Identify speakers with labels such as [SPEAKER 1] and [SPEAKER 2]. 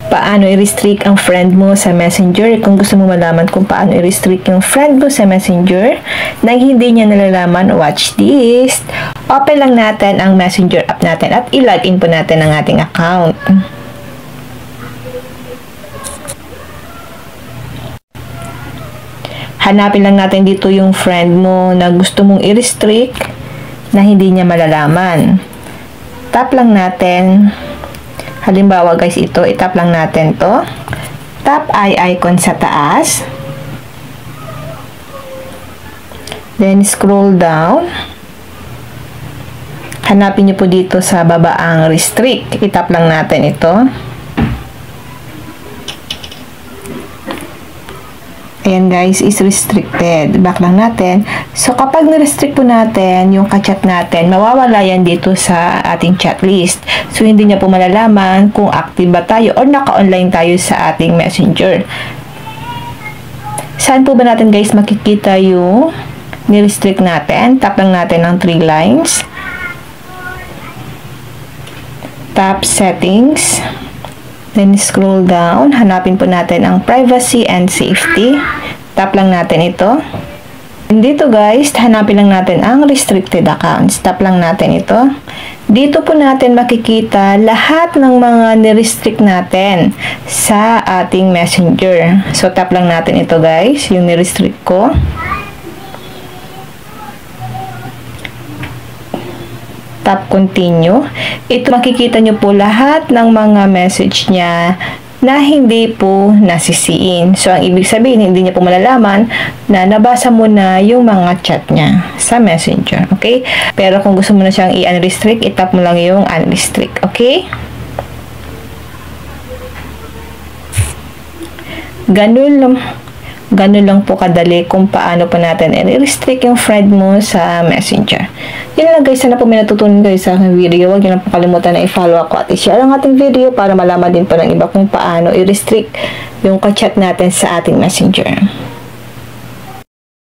[SPEAKER 1] paano i-restrict ang friend mo sa Messenger. Kung gusto mo malaman kung paano i-restrict yung friend mo sa Messenger nang hindi niya nalalaman, watch this. Open lang natin ang Messenger app natin at i-login po natin ang ating account. Hanapin lang natin dito yung friend mo na gusto mong i-restrict na hindi niya malalaman. Tap lang natin. Halimbawa guys, ito, itap lang natin to. Tap icon sa taas. Then scroll down. Hanapin niyo po dito sa baba ang restrict. Itap lang natin ito. Ayan guys, is restricted. Back lang natin. So, kapag na-restrict po natin yung ka-chat natin, mawawala yan dito sa ating chat list. So, hindi niya po malalaman kung active ba tayo or naka-online tayo sa ating Messenger. Saan po ba natin guys makikita yung ni-restrict natin? Tap lang natin ang 3 lines. Tap settings. Then, scroll down. Hanapin po natin ang privacy and safety. Tap lang natin ito. And dito guys, hanapin lang natin ang restricted accounts. Tap lang natin ito. Dito po natin makikita lahat ng mga ni-restrict natin sa ating Messenger. So, tap lang natin ito guys, yung ni-restrict ko. Tap continue. Ito makikita nyo po lahat ng mga message niya na hindi po nasisiin. So, ang ibig sabihin, hindi niya po malalaman na nabasa mo na yung mga chat niya sa Messenger. Okay? Pero kung gusto mo na siyang i-unrestrict, itap mo lang yung unrestrict. Okay? Ganun lang po kadali kung paano po natin i-restrict yung friend mo sa Messenger. Yun lang guys, sana po may natutunan kayo sa aking video. Huwag nyo lang po kalimutan na i-follow ako at i-share ang ating video para malaman din po ng iba kung paano i-restrict yung ka-chat natin sa ating Messenger.